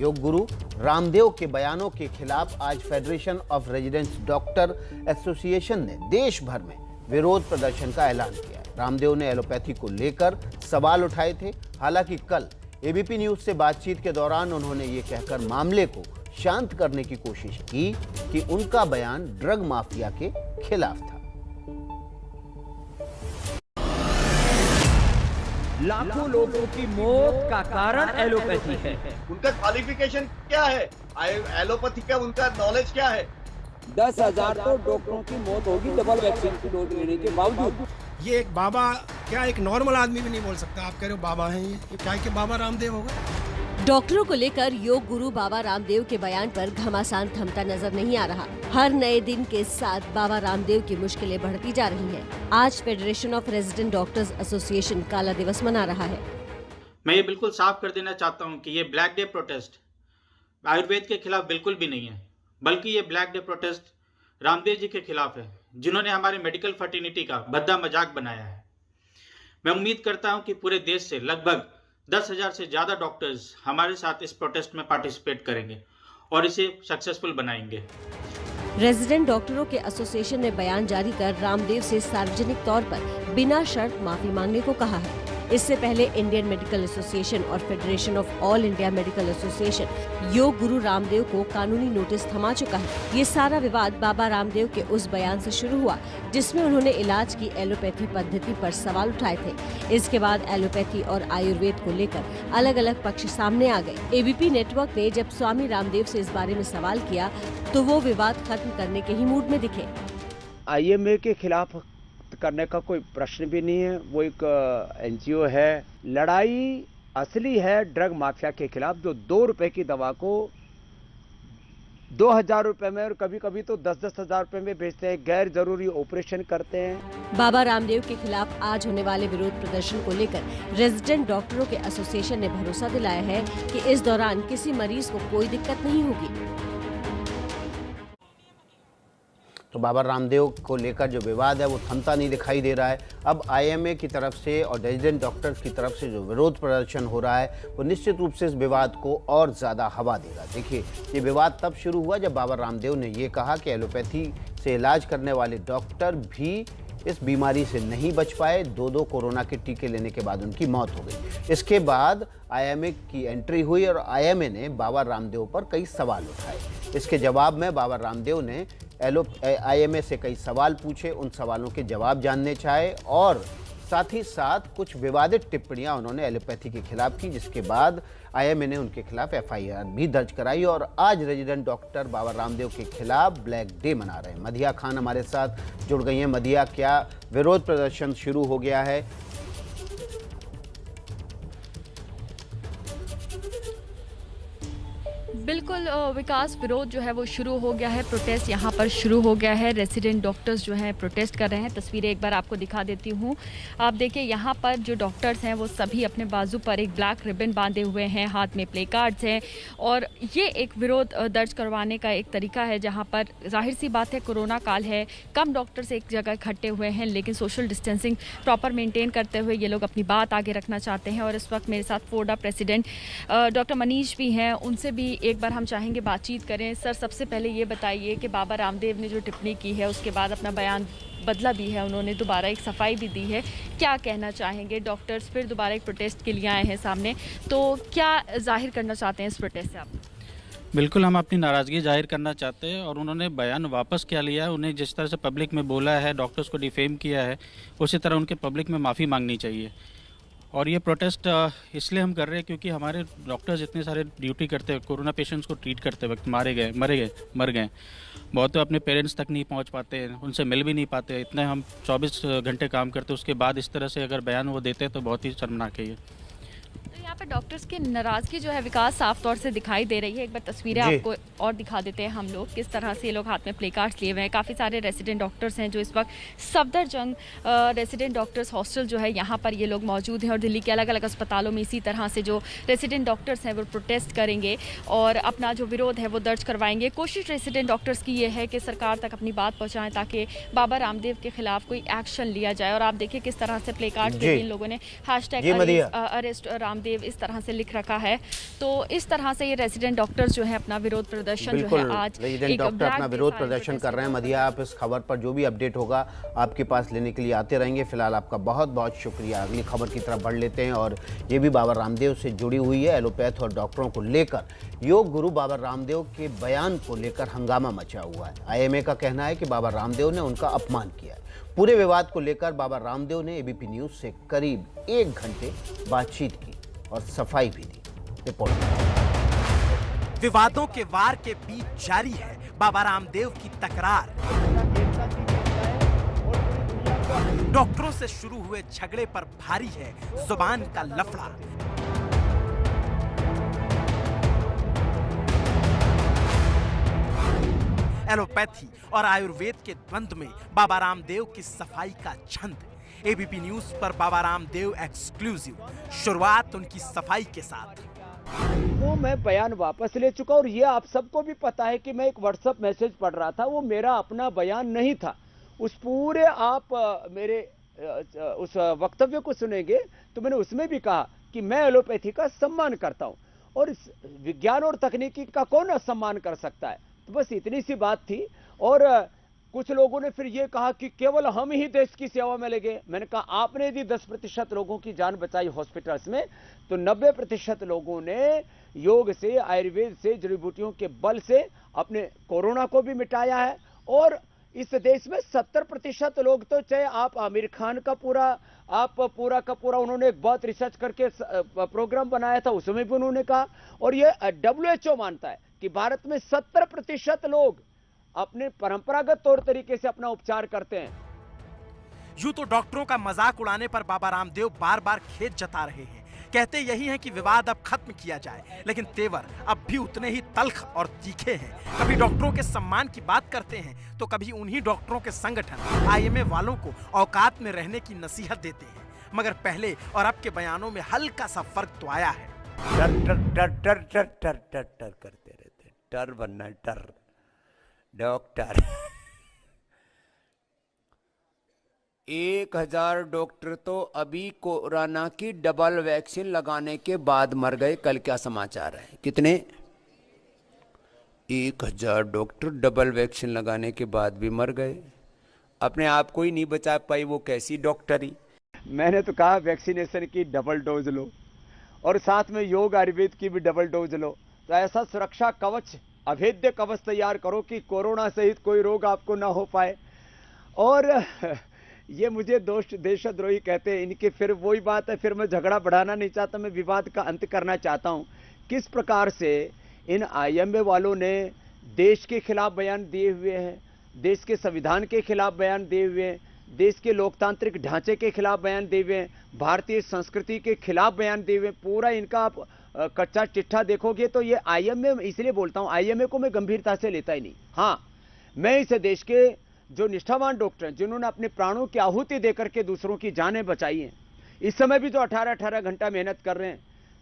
योग गुरु रामदेव के बयानों के खिलाफ आज federation of residents doctor association ने देश भर में विरोध प्रदर्शन का ऐलान किया है। रामदेव ने एलोपैथी को लेकर सवाल उठाए थे। हालांकि कल एबीपी न्यूज से बातचीत के दौरान उन्होंने ये कहकर मामले को शांत करने की कोशिश की कि उनका बयान ड्रग माफिया के खिलाफ था। लाखों लोगों की मौत का कारण एलोपैथी है। उनका क्वालिफिकेशन क्या है, एलोपैथी का उनका नॉलेज क्या है? 10,000 तो डॉक्टरों की मौत होगी डबल वैक्सीन की डोज लेने के बावजूद। ये एक बाबा क्या, एक नॉर्मल आदमी भी नहीं बोल सकता। आप कह रहे हो बाबा हैं ये क्या कि बाबा रामदेव होगा? डॉक्टरों को लेकर योग गुरु बाबा रामदेव के बयान पर घमासान थमता नजर नहीं आ रहा। हर नए दिन के साथ बाबा रामदेव की मुश्किलें बढ़ती जा रही हैं। आज federation of resident doctors association काला दिवस मना रहा है। मैं ये बिल्कुल साफ कर देना चाहता हूँ कि ये ब्लैक डे प्रोटेस्ट आयुर्वेद के खिलाफ बिल्कुल भी नहीं है, बल्कि ये black day protest Ramdev ji के खिलाफ है, जिन्होंने हमारे मेडिकल फर्टिनिटी का भद्दा मजाक बनाया है। मैं उम्मीद करता हूँ कि पूरे देश से लगभग 10,000 से ज़्यादा डॉक्टर्स हमारे साथ इस प्रोटेस्ट में पार्टिसिपेट करेंगे और इसे सक्सेसफुल बनाएंगे। रेजिडेंट डॉक्टरों के एसोसिएशन ने बयान जारी कर रामदेव से सार्वजनिक तौर पर बिना शर्त माफी मांगने को कहा है। इससे पहले इंडियन मेडिकल एसोसिएशन और federation of all India medical association yoga guru Ramdev को कानूनी नोटिस थमा चुका है। ये सारा विवाद बाबा रामदेव के उस बयान से शुरू हुआ जिसमें उन्होंने इलाज की एलोपैथी पद्धति पर सवाल उठाए थे। इसके बाद एलोपैथी और आयुर्वेद को लेकर अलग अलग पक्ष सामने आ गए। एबीपी नेटवर्क ने जब स्वामी रामदेव से इस बारे में सवाल किया तो वो विवाद खत्म करने के ही मूड में दिखे। IMA के खिलाफ करने का कोई प्रश्न भी नहीं है। वो एक NGO है। लड़ाई असली है ड्रग माफिया के खिलाफ, जो 2 रुपए की दवा को 2,000 रुपए में और कभी कभी तो 10,000 रुपए में बेचते हैं, गैर जरूरी ऑपरेशन करते हैं। बाबा रामदेव के खिलाफ आज होने वाले विरोध प्रदर्शन को लेकर रेजिडेंट डॉक्टरों के एसोसिएशन ने भरोसा दिलाया है कि इस दौरान किसी मरीज को कोई दिक्कत नहीं होगी। तो बाबा रामदेव को लेकर जो विवाद है वो थमता नहीं दिखाई दे रहा है। अब IMA की तरफ से और रेजिडेंट डॉक्टर्स की तरफ से जो विरोध प्रदर्शन हो रहा है वो निश्चित रूप से इस विवाद को और ज़्यादा हवा देगा। देखिए, ये विवाद तब शुरू हुआ जब बाबा रामदेव ने ये कहा कि एलोपैथी से इलाज करने वाले डॉक्टर भी इस बीमारी से नहीं बच पाए। 2 कोरोना के टीके लेने के बाद उनकी मौत हो गई। इसके बाद IMA की एंट्री हुई और IMA ने बाबा रामदेव पर कई सवाल उठाए। इसके जवाब में बाबा रामदेव ने IMA से कई सवाल पूछे, उन सवालों के जवाब जानने चाहे और साथ ही साथ कुछ विवादित टिप्पणियां उन्होंने एलोपैथी के खिलाफ की, जिसके बाद IMA ने उनके खिलाफ FIR भी दर्ज कराई और आज रेजिडेंट डॉक्टर बाबा रामदेव के खिलाफ ब्लैक डे मना रहे हैं। मधिया खान हमारे साथ जुड़ गई हैं। मधिया, क्या विरोध प्रदर्शन शुरू हो गया है? बिल्कुल विकास, विरोध जो है वो शुरू हो गया है। प्रोटेस्ट यहाँ पर शुरू हो गया है। रेजिडेंट डॉक्टर्स जो हैं प्रोटेस्ट कर रहे हैं। तस्वीरें एक बार आपको दिखा देती हूँ। आप देखिए, यहाँ पर जो डॉक्टर्स हैं वो सभी अपने बाजू पर एक ब्लैक रिबन बांधे हुए हैं, हाथ में प्ले कार्ड्स हैं और ये एक विरोध दर्ज करवाने का एक तरीका है, जहाँ पर जाहिर सी बात है कोरोना काल है, कम डॉक्टर्स एक जगह इकट्ठे हुए हैं, लेकिन सोशल डिस्टेंसिंग प्रॉपर मेंटेन करते हुए ये लोग अपनी बात आगे रखना चाहते हैं। और इस वक्त मेरे साथ फोडा प्रेसिडेंट डॉक्टर मनीष भी हैं, उनसे भी एक बार हम चाहेंगे बातचीत करें। सर, सबसे पहले ये बताइए कि बाबा रामदेव ने जो टिप्पणी की है उसके बाद अपना बयान बदला भी है, उन्होंने दोबारा एक सफाई भी दी है। क्या कहना चाहेंगे? डॉक्टर्स फिर दोबारा एक प्रोटेस्ट के लिए आए हैं सामने, तो क्या जाहिर करना चाहते हैं इस प्रोटेस्ट से आप? बिल्कुल, हम अपनी नाराज़गी जाहिर करना चाहते हैं और उन्होंने बयान वापस क्या लिया है, उन्हें जिस तरह से पब्लिक में बोला है, डॉक्टर्स को डिफेम किया है, उसी तरह उनके पब्लिक में माफ़ी मांगनी चाहिए। और ये प्रोटेस्ट इसलिए हम कर रहे हैं क्योंकि हमारे डॉक्टर्स इतने सारे ड्यूटी करते हैं, कोरोना पेशेंट्स को ट्रीट करते वक्त मर गए। बहुत तो अपने पेरेंट्स तक नहीं पहुंच पाते, उनसे मिल भी नहीं पाते। इतने हम 24 घंटे काम करते, उसके बाद इस तरह से अगर बयान वो देते हैं तो बहुत ही शर्मनाक है ये। यहाँ पे डॉक्टर्स की नाराजगी जो है विकास साफ तौर से दिखाई दे रही है। एक बार तस्वीरें आपको और दिखा देते हैं हम लोग, किस तरह से ये लोग हाथ में प्ले कार्ड्स लिए हुए हैं। काफ़ी सारे रेसिडेंट डॉक्टर्स हैं जो इस वक्त सफदरजंग रेसिडेंट डॉक्टर्स हॉस्टल जो है यहाँ पर ये लोग मौजूद हैं और दिल्ली के अलग अलग अस्पतालों में इसी तरह से जो रेसिडेंट डॉक्टर्स हैं वो प्रोटेस्ट करेंगे और अपना जो विरोध है वो दर्ज करवाएंगे। कोशिश रेसिडेंट डॉक्टर्स की ये है कि सरकार तक अपनी बात पहुँचाएं ताकि बाबा रामदेव के खिलाफ कोई एक्शन लिया जाए। और आप देखिए किस तरह से प्ले कार्ड इन लोगों ने #अरेस्ट रामदेव रामदेव इस तरह से लिख रखा है। तो इस तरह से ये रेजिडेंट डॉक्टर्स जो है अपना विरोध प्रदर्शन जो है आज रेजिडेंट डॉक्टर अपना विरोध प्रदर्शन कर रहे हैं। मदिया, आप इस खबर पर जो भी अपडेट होगा आपके पास लेने के लिए आते रहेंगे। फिलहाल आपका बहुत बहुत शुक्रिया। अगली खबर की तरफ बढ़ लेते हैं और ये भी बाबा रामदेव से जुड़ी हुई है। एलोपैथ और डॉक्टरों को लेकर योग गुरु बाबा रामदेव के बयान को लेकर हंगामा मचा हुआ है। आईएमए का कहना है कि बाबा रामदेव ने उनका अपमान किया है। पूरे विवाद को लेकर बाबा रामदेव ने एबीपी न्यूज से करीब 1 घंटे बातचीत की और सफाई भी दी। रिपोर्ट। विवादों के वार के बीच जारी है बाबा रामदेव की तकरार। डॉक्टरों से शुरू हुए झगड़े पर भारी है जुबान का लफड़ा। एलोपैथी और आयुर्वेद के द्वंद्व में बाबा रामदेव की सफाई का छंद। एबीपी न्यूज पर बाबा रामदेव एक्सक्लूसिव। शुरुआत उनकी सफाई के साथ। वो मैं बयान वापस ले चुका और ये आप सबको भी पता है कि मैं एक व्हाट्सएप मैसेज पढ़ रहा था, वो मेरा अपना बयान नहीं था। उस पूरे आप मेरे उस वक्तव्य को सुनेंगे तो मैंने उसमें भी कहा कि मैं एलोपैथी का सम्मान करता हूं और विज्ञान और तकनीकी का कौन असम्मान कर सकता है। तो बस इतनी सी बात थी। और कुछ लोगों ने फिर ये कहा कि केवल हम ही देश की सेवा में लगे। मैंने कहा आपने यदि 10% लोगों की जान बचाई हॉस्पिटल्स में, तो 90% लोगों ने योग से, आयुर्वेद से, जड़ी बूटियों के बल से अपने कोरोना को भी मिटाया है। और इस देश में 70% लोग तो, चाहे आप आमिर खान का पूरा का पूरा उन्होंने एक बहुत रिसर्च करके प्रोग्राम बनाया था, उसमें भी उन्होंने कहा। और ये WHO मानता है कि भारत में 70% लोग अपने परंपरागत तौर तरीके से अपना उपचार करते हैं। यूं तो डॉक्टरों का मजाक उड़ाने पर बाबा रामदेव बार बार खेद जता रहे हैं। कहते यही हैं कि विवाद अब खत्म किया जाए, लेकिन तेवर अब भी उतने ही तल्ख और तीखे हैं। कभी डॉक्टरों के सम्मान की बात करते हैं तो कभी उन्हीं डॉक्टरों के संगठन आईएमए वालों को औकात में रहने की नसीहत देते हैं। मगर पहले और अब के बयानों में हल्का सा फर्क तो आया है। डर करते रहते, डर बनना, डर डॉक्टर 1000 डॉक्टर तो अभी कोरोना की डबल वैक्सीन लगाने के बाद मर गए। कल क्या समाचार है? कितने? 1000 डॉक्टर डबल वैक्सीन लगाने के बाद भी मर गए। अपने आप को ही नहीं बचा पाई, वो कैसी डॉक्टरी। मैंने तो कहा वैक्सीनेशन की डबल डोज लो और साथ में योग आयुर्वेद की भी डबल डोज लो। तो ऐसा सुरक्षा कवच, अभेद्य कवच तैयार करो कि कोरोना सहित कोई रोग आपको ना हो पाए। और ये मुझे देशद्रोही कहते हैं इनके, फिर वही बात है। फिर मैं झगड़ा बढ़ाना नहीं चाहता, मैं विवाद का अंत करना चाहता हूं। किस प्रकार से इन आईएमए वालों ने देश के खिलाफ बयान दिए हुए हैं, देश के संविधान के खिलाफ बयान दिए हुए हैं, देश के लोकतांत्रिक ढांचे के खिलाफ बयान दिए हुए हैं, भारतीय संस्कृति के खिलाफ बयान दिए हुए हैं। पूरा इनका आप कच्चा चिट्ठा देखोगे तो ये आईएमए, इसलिए बोलता हूं आईएमए को मैं गंभीरता से लेता ही नहीं। हाँ, मैं इस देश के जो निष्ठावान डॉक्टर हैं, जिन्होंने अपने प्राणों की आहुति देकर के दूसरों की जानें बचाई हैं, इस समय भी जो 18-18 घंटा मेहनत कर रहे हैं,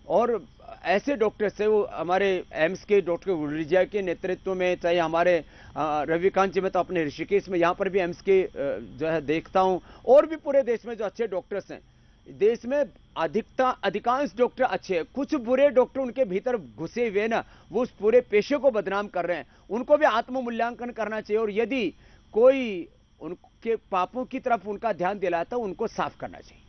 और ऐसे डॉक्टर्स है वो हमारे एम्स के डॉक्टर गुलरिजा के नेतृत्व में, चाहे हमारे रविकांत जी, मैं तो अपने ऋषिकेश में यहाँ पर भी एम्स के जो है देखता हूँ, और भी पूरे देश में जो अच्छे डॉक्टर्स हैं। देश में अधिकांश डॉक्टर अच्छे हैं, कुछ बुरे डॉक्टर उनके भीतर घुसे हुए ना, वो उस पूरे पेशे को बदनाम कर रहे हैं। उनको भी आत्ममूल्यांकन करना चाहिए और यदि कोई उनके पापों की तरफ उनका ध्यान दिलाता है, उनको साफ करना चाहिए।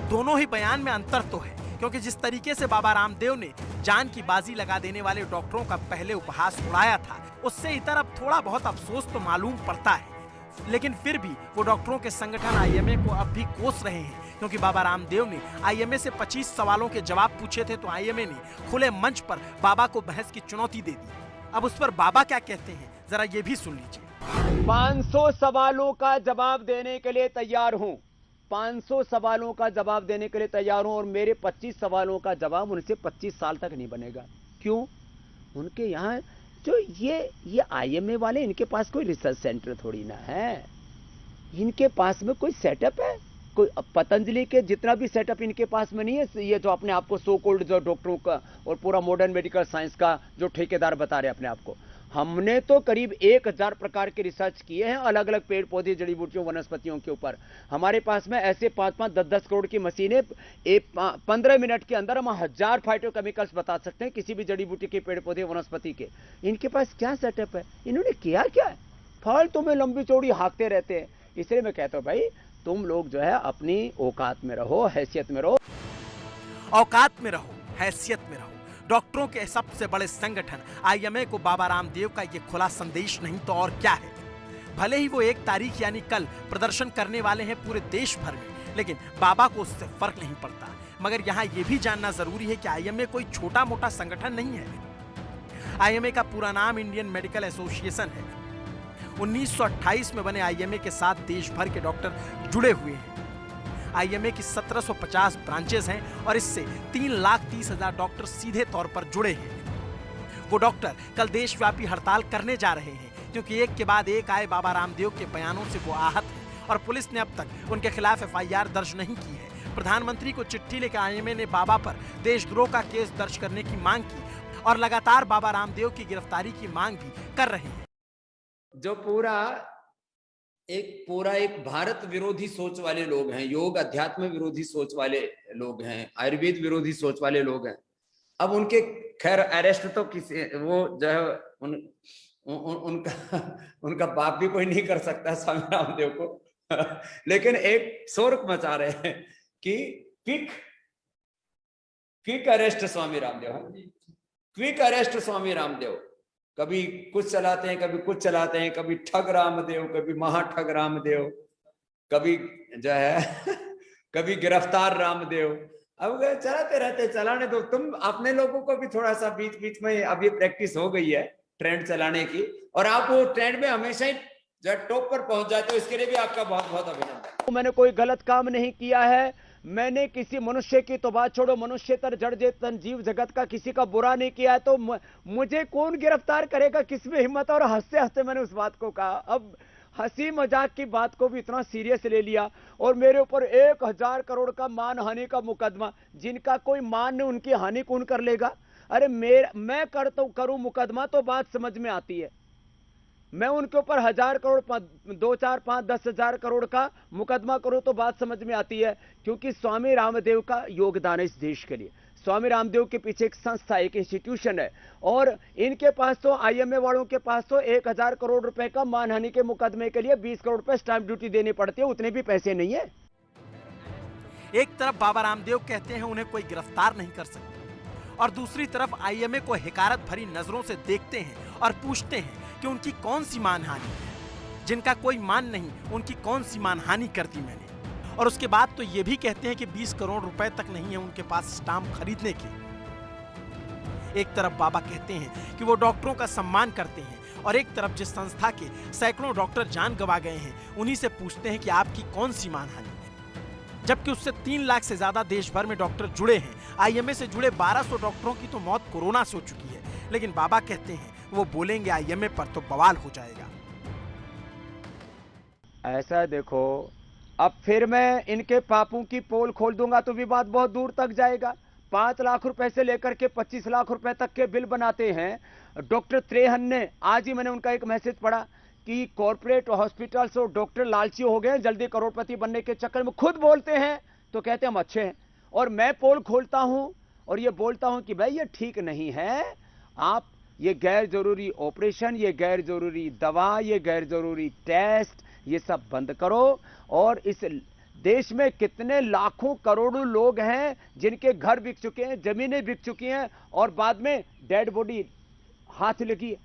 दोनों ही बयान में अंतर तो है, क्योंकि जिस तरीके से बाबा रामदेव ने जान की बाजी लगा देने वाले डॉक्टरों का पहले उपहास उड़ाया था, उससे इतर अब थोड़ा बहुत अफसोस तो मालूम पड़ता है। लेकिन फिर भी वो डॉक्टरों के संगठन आईएमए को अब भी कोस रहे हैं, क्योंकि बाबा रामदेव ने आईएमए से 25 सवालों के जवाब पूछे थे, तो आईएमए ने खुले मंच पर बाबा को बहस की चुनौती दे दी। अब उस पर बाबा क्या कहते हैं, जरा ये भी सुन लीजिए। 500 सवालों का जवाब देने के लिए तैयार हूं, 500 सवालों का जवाब देने के लिए तैयार हूं, और मेरे 25 सवालों का जवाब उनसे 25 साल तक नहीं बनेगा। क्यों? उनके यहाँ जो ये आईएमए वाले, इनके पास कोई रिसर्च सेंटर थोड़ी ना है, इनके पास में कोई सेटअप है? कोई पतंजलि के जितना भी सेटअप इनके पास में नहीं है। ये जो अपने आप को सो कॉल्ड जो डॉक्टरों का और पूरा मॉडर्न मेडिकल साइंस का जो ठेकेदार बता रहे अपने आप को, हमने तो करीब 1000 प्रकार के रिसर्च किए हैं अलग अलग पेड़ पौधे जड़ी बूटियों वनस्पतियों के ऊपर। हमारे पास में ऐसे 5-5 10-10 करोड़ की मशीनें 15 मिनट के अंदर हम 1000 फाइटोकेमिकल्स बता सकते हैं किसी भी जड़ी बूटी के पेड़ पौधे वनस्पति के। इनके पास क्या सेटअप है, इन्होंने किया क्या है, फालतू में लंबी चौड़ी हाँकते रहते हैं। इसलिए मैं कहता हूं भाई तुम लोग जो है अपनी औकात में रहो, हैसियत में रहो। औकात में रहो, हैसियत में रहो। डॉक्टरों के सबसे बड़े संगठन आईएमए को बाबा रामदेव का ये खुला संदेश नहीं तो और क्या है। भले ही वो 1 तारीख यानी कल प्रदर्शन करने वाले हैं पूरे देश भर में, लेकिन बाबा को उससे फर्क नहीं पड़ता। मगर यहाँ ये भी जानना जरूरी है कि आईएमए कोई छोटा मोटा संगठन नहीं है। आईएमए का पूरा नाम इंडियन मेडिकल एसोसिएशन है। 1928 में बने आईएमए के साथ देश भर के डॉक्टर जुड़े हुए हैं। आईएमए की 1750 ब्रांचेस हैं और इससे 3,30,000 डॉक्टर सीधे तौर पर जुड़े हैं। वो डॉक्टर कल देशव्यापी हड़ताल करने जा रहे हैं क्योंकि एक के बाद एक आए बाबा रामदेव के बयानों से वो आहत हैं और पुलिस ने अब तक उनके खिलाफ एफआईआर दर्ज नहीं की है। प्रधानमंत्री को चिट्ठी लेकर आईएमए ने बाबा पर देशद्रोह का केस दर्ज करने की मांग की और लगातार बाबा रामदेव की गिरफ्तारी की मांग भी कर रहे हैं। जो पूरा एक भारत विरोधी सोच वाले लोग हैं, योग अध्यात्म विरोधी सोच वाले लोग हैं, आयुर्वेद विरोधी सोच वाले लोग हैं। अब उनके खैर अरेस्ट तो किसी वो जो है उनका बाप भी कोई नहीं कर सकता स्वामी रामदेव को लेकिन एक शोर मचा रहे हैं कि quick arrest Swami Ramdev, quick arrest Swami Ramdev. कभी कुछ चलाते हैं, कभी कुछ चलाते हैं, कभी ठग रामदेव, कभी महाठग रामदेव, कभी जो है कभी गिरफ्तार रामदेव। अब चलाते रहते, चलाने दो। तुम अपने लोगों को भी थोड़ा सा बीच बीच में अब ये प्रैक्टिस हो गई है ट्रेंड चलाने की और आप वो ट्रेंड में हमेशा ही जो टॉप पर पहुंच जाते हो। इसके लिए भी आपका बहुत बहुत अभिनंदन। मैंने कोई गलत काम नहीं किया है। मैंने किसी मनुष्य की तो बात छोड़ो, मनुष्यतर जड़ चेतन जीव जगत का किसी का बुरा नहीं किया है, तो मुझे कौन गिरफ्तार करेगा, किसमें हिम्मत। और हंसते हंसते मैंने उस बात को कहा। अब हंसी मजाक की बात को भी इतना सीरियस ले लिया और मेरे ऊपर 1000 करोड़ का मानहानि का मुकदमा। जिनका कोई मान नहीं उनकी हानि कौन कर लेगा। अरे मैं करूं मुकदमा तो बात समझ में आती है। मैं उनके ऊपर 1000 करोड़ 2, 4, 5, 10,000 करोड़ का मुकदमा करूं तो बात समझ में आती है, क्योंकि स्वामी रामदेव का योगदान है इस देश के लिए। स्वामी रामदेव के पीछे एक संस्था, एक इंस्टीट्यूशन है और इनके पास तो आईएमए वालों के पास तो 1000 करोड़ रुपए का मानहानि के मुकदमे के लिए 20 करोड़ रुपए स्टैंप ड्यूटी देनी पड़ती है। उतने भी पैसे नहीं है। एक तरफ बाबा रामदेव कहते हैं उन्हें कोई गिरफ्तार नहीं कर सकता और दूसरी तरफ आईएमए को हिकारत भरी नजरों से देखते हैं और पूछते हैं कि उनकी कौन सी मानहानि है। जिनका कोई मान नहीं उनकी कौन सी मानहानि कर दी मैंने। और उसके बाद तो ये भी कहते हैं कि 20 करोड़ रुपए तक नहीं है उनके पास स्टाम्प खरीदने के। एक तरफ बाबा कहते हैं कि वो डॉक्टरों का सम्मान करते हैं और एक तरफ जिस संस्था के सैकड़ों डॉक्टर जान गंवा गए हैं उन्हीं से पूछते हैं कि आपकी कौन सी मानहानि है। जबकि उससे 3 लाख से ज्यादा देश भर में डॉक्टर जुड़े हैं। आईएमए से जुड़े 1200 डॉक्टरों की तो मौत कोरोना से हो चुकी है, लेकिन बाबा कहते हैं वो बोलेंगे आईएमए पर तो बवाल हो जाएगा। ऐसा देखो, अब फिर मैं इनके पापों की पोल खोल दूंगा तो विवाद बहुत दूर तक जाएगा। 5 लाख रुपए से लेकर के 25 लाख रुपए तक के बिल बनाते हैं। डॉक्टर त्रेहन ने, आज ही मैंने उनका एक मैसेज पढ़ा कि कॉर्पोरेट हॉस्पिटल्स और डॉक्टर लालची हो गए, जल्दी करोड़पति बनने के चक्कर में। खुद बोलते हैं तो कहते हैं हम अच्छे हैं, और मैं पोल खोलता हूं और ये बोलता हूं कि भाई ये ठीक नहीं है। आप ये गैर जरूरी ऑपरेशन, ये गैर जरूरी दवा, ये गैर जरूरी टेस्ट, ये सब बंद करो। और इस देश में कितने लाखों करोड़ों लोग हैं जिनके घर बिक चुके हैं, जमीनें बिक चुकी हैं और बाद में डेड बॉडी हाथ लगी है।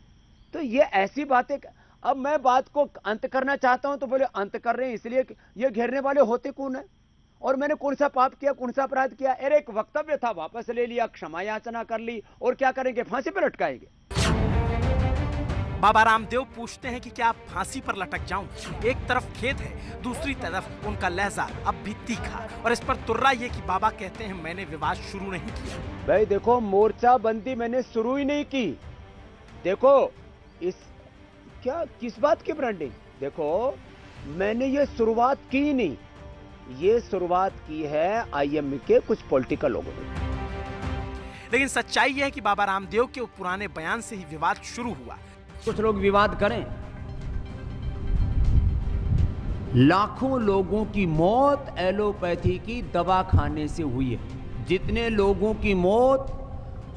तो ये ऐसी बातें, अब मैं बात को अंत करना चाहता हूं तो बोले अंत कर रहे हैं, इसलिए ये घेरने वाले होते कौन है और मैंने कौन सा पाप किया, कौन सा अपराध किया। अरे एक वक्तव्य था, वापस ले लिया, क्षमा याचना कर ली, और क्या करेंगे, फांसी पर लटकाएंगे। बाबा रामदेव पूछते हैं कि क्या फांसी पर लटक जाऊं। एक तरफ खेद है, दूसरी तरफ उनका लहजा अब भी तीखा, और इस पर तुर्रा ये कि बाबा कहते हैं मैंने विवाद शुरू नहीं किया। भाई देखो, मोर्चाबंदी मैंने शुरू ही नहीं की। देखो इस क्या किस बात की ब्रांडिंग, देखो मैंने ये शुरुआत की नहीं, ये शुरुआत की है आईएमए के कुछ पॉलिटिकल लोगों ने। लेकिन सच्चाई यह है कि बाबा रामदेव के पुराने बयान से ही विवाद शुरू हुआ। कुछ लोग विवाद करें। लाखों लोगों की मौत एलोपैथी की दवा खाने से हुई है। जितने लोगों की मौत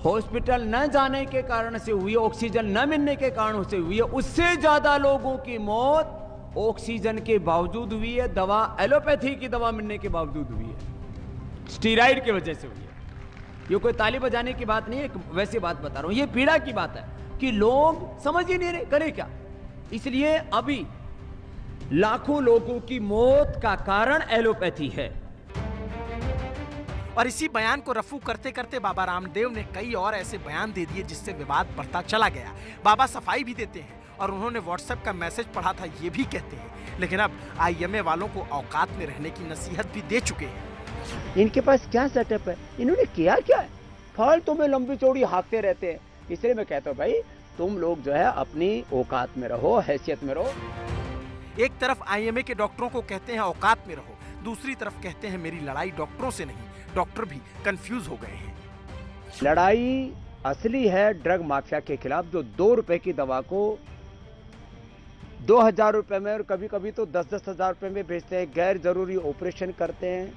हॉस्पिटल न जाने के कारण से हुई है, ऑक्सीजन न मिलने के कारण से हुई है, उससे ज्यादा लोगों की मौत ऑक्सीजन के बावजूद हुई है, दवा एलोपैथी की दवा मिलने के बावजूद हुई है, स्टीराइड की वजह से हुई है। ये कोई ताली बजाने की बात नहीं है, वैसी बात बता रहा हूं। ये पीड़ा की बात है कि लोग समझ ही नहीं रहे करें क्या। इसलिए अभी लाखों लोगों की मौत का कारण एलोपैथी है। और इसी बयान को रफू करते करते बाबा रामदेव ने कई और ऐसे बयान दे दिए जिससे विवाद बढ़ता चला गया। बाबा सफाई भी देते हैं और उन्होंने व्हाट्सएप का मैसेज पढ़ा था ये भी कहते हैं, लेकिन अब आईएमए वालों को औकात में रहने की नसीहत भी दे चुके हैं। इनके पास क्या सेटअप है, इन्होंने किया क्या है, फालतू में लंबी चौड़ी हाँकते रहते हैं। इसलिए मैं कहता हूँ भाई तुम लोग जो है अपनी औकात में रहो, हैसियत में रहो। एक तरफ आईएमए के डॉक्टरों को कहते हैं औकात में रहो, दूसरी तरफ कहते हैं मेरी लड़ाई डॉक्टरों से नहीं। डॉक्टर भी कंफ्यूज हो गए हैं। लड़ाई असली है ड्रग माफिया के खिलाफ, जो 2 रुपए की दवा को 2000 रुपए में और कभी कभी तो 10-10 हजार रुपए में बेचते हैं, गैर जरूरी ऑपरेशन करते हैं,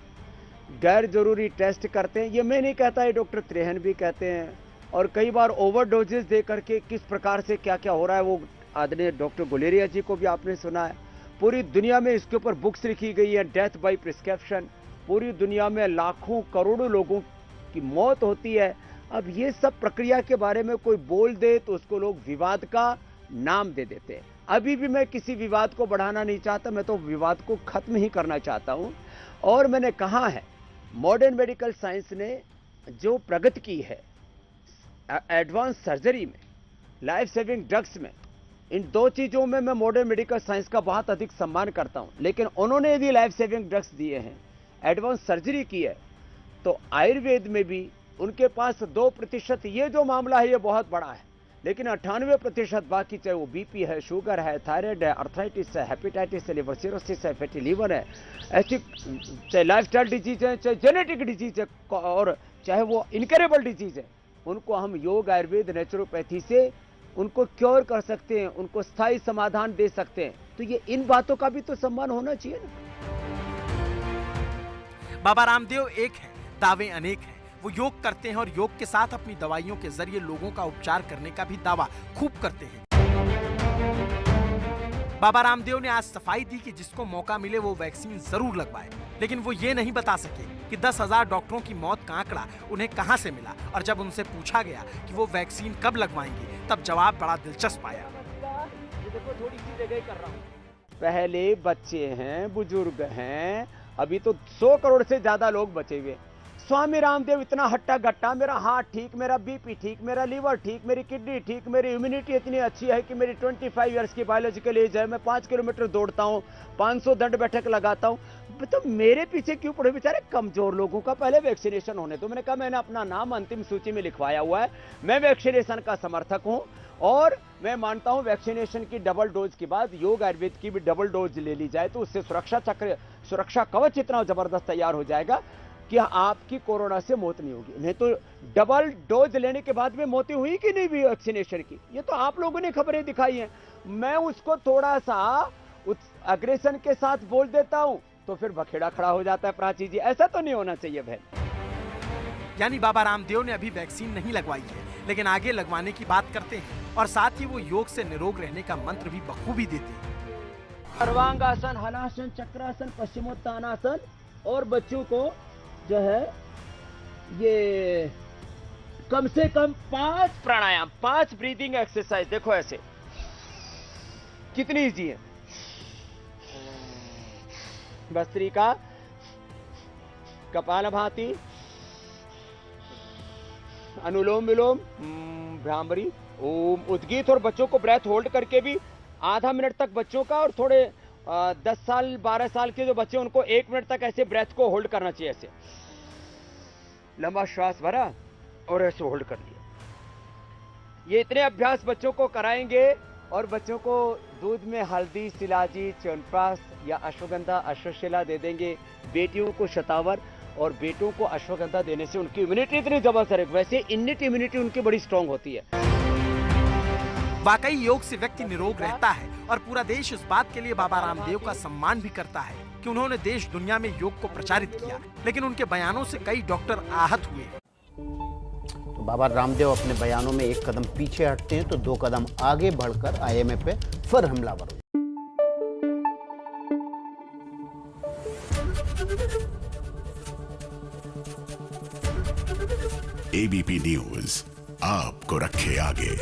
गैर जरूरी टेस्ट करते हैं। ये मैं नहीं कहता, है डॉक्टर त्रेहन भी कहते हैं। और कई बार ओवरडोजेस दे करके किस प्रकार से क्या क्या हो रहा है वो आदरणीय डॉक्टर गुलेरिया जी को भी आपने सुना है। पूरी दुनिया में इसके ऊपर बुक्स लिखी गई है, डेथ बाय प्रिस्क्रिप्शन। पूरी दुनिया में लाखों करोड़ों लोगों की मौत होती है। अब ये सब प्रक्रिया के बारे में कोई बोल दे तो उसको लोग विवाद का नाम दे देते हैं। अभी भी मैं किसी विवाद को बढ़ाना नहीं चाहता, मैं तो विवाद को खत्म ही करना चाहता हूं। और मैंने कहा है मॉडर्न मेडिकल साइंस ने जो प्रगति की है एडवांस सर्जरी में, लाइफ सेविंग ड्रग्स में, इन 2 चीजों में मैं मॉडर्न मेडिकल साइंस का बहुत अधिक सम्मान करता हूं। लेकिन उन्होंने भी लाइफ सेविंग ड्रग्स दिए हैं, एडवांस सर्जरी की है, तो आयुर्वेद में भी उनके पास 2% ये जो मामला है ये बहुत बड़ा है, लेकिन 98% बाकी, चाहे वो बीपी है, शुगर है, थायराइड है, अर्थराइटिस है, हेपेटाइटिस है, लिवर सिरोसिस है, फैटी लिवर है, ऐसी चाहे लाइफस्टाइल डिजीज है, चाहे जेनेटिक डिजीज है, और चाहे वो इनकरेबल डिजीज है, उनको हम योग आयुर्वेद नेचुरोपैथी से उनको क्योर कर सकते हैं, उनको स्थायी समाधान दे सकते हैं। तो ये इन बातों का भी तो सम्मान होना चाहिए ना। बाबा रामदेव एक है, दावे अनेक हैं। वो योग करते हैं और योग के साथ अपनी दवाइयों के जरिए लोगों का उपचार करने का भी दावा खूब करते हैं। बाबा रामदेव ने आज सफाई दी कि जिसको मौका मिले वो वैक्सीन जरूर लगवाए, लेकिन वो ये नहीं बता सके कि 10,000 डॉक्टरों की मौत का आंकड़ा उन्हें कहां से मिला। और जब उनसे पूछा गया कि वो वैक्सीन कब लगवाएंगे, तब जवाब बड़ा दिलचस्प आया। देखो थोड़ी सी जगह कर रहा हूँ। पहले बच्चे हैं, बुजुर्ग हैं, अभी तो 100 करोड़ से ज्यादा लोग बचे हुए। स्वामी रामदेव इतना हट्टा गट्टा, मेरा हार्ट ठीक, मेरा बीपी ठीक, मेरा लीवर ठीक, मेरी किडनी ठीक, मेरी इम्यूनिटी इतनी अच्छी है कि मेरी 25 इयर्स की बायोलॉजिकल एज है, मैं 5 किलोमीटर दौड़ता हूँ, 500 दंड बैठक लगाता हूँ। तो मेरे पीछे क्यों पड़े बेचारे कमजोर लोगों का पहले वैक्सीनेशन होने। तो मैंने कहा मैंने अपना नाम अंतिम सूची में लिखवाया हुआ है, मैं वैक्सीनेशन का समर्थक हूं और मैं मानता हूं वैक्सीनेशन की डबल डोज के बाद योग आयुर्वेद की भी डबल डोज ले ली जाए तो उससे सुरक्षा कवच इतना जबरदस्त तैयार हो जाएगा कि आपकी कोरोना से मौत नहीं होगी। नहीं तो डबल डोज लेने के बाद में मौतें हुई कि नहीं हुई वैक्सीनेशन की, ये तो आप लोगों ने खबरें दिखाई हैं। मैं उसको थोड़ा सा अग्रेशन के साथ बोल देता हूं तो फिर बखेड़ा खड़ा हो जाता है प्राची जी, ऐसा तो नहीं होना चाहिए बहन। यानी बाबा रामदेव ने अभी वैक्सीन नहीं लगवाई है, लेकिन आगे लगवाने की बात करते हैं और साथ ही वो योग से निरोग रहने का मंत्र भी बखूबी देते हैं। सर्वांगासन, हलासन, चक्रासन, पश्चिमोत्तानासन और बच्चों को जो है ये कम से कम 5 प्राणायाम, 5 ब्रीदिंग एक्सरसाइज, देखो ऐसे कितनी इजी है। भस्त्रिका, कपालभाति, अनुलोम विलोम, भ्रामरी, ओम, उद्गीत और बच्चों को ब्रेथ होल्ड करके भी आधा मिनट तक बच्चों का, और थोड़े 10 साल 12 साल के जो बच्चे उनको 1 मिनट तक ऐसे ब्रेथ को होल्ड करना चाहिए। ऐसे लंबा श्वास भरा और ऐसे होल्ड कर लिया। ये इतने अभ्यास बच्चों को कराएंगे और बच्चों को दूध में हल्दी, शिलाजी, च्यवनप्राश या अश्वगंधा, अश्वशिला दे देंगे। बेटियों को शतावर और बेटों को अश्वगंधा देने से उनकी इम्यूनिटी इतनी जबरदस्त है। वैसे इन्नेट इम्यूनिटी उनकी बड़ी स्ट्रांग होती है। वाकई योग से व्यक्ति निरोग रहता है और पूरा देश इस बात के लिए बाबा रामदेव का सम्मान भी करता है कि उन्होंने देश दुनिया में योग को प्रचारित किया, लेकिन उनके बयानों से कई डॉक्टर आहत हुए। तो बाबा रामदेव अपने बयानों में एक कदम पीछे हटते हैं तो 2 कदम आगे बढ़कर IMA पे फिर हमलावर हो। ABP न्यूज आपको रखे आगे।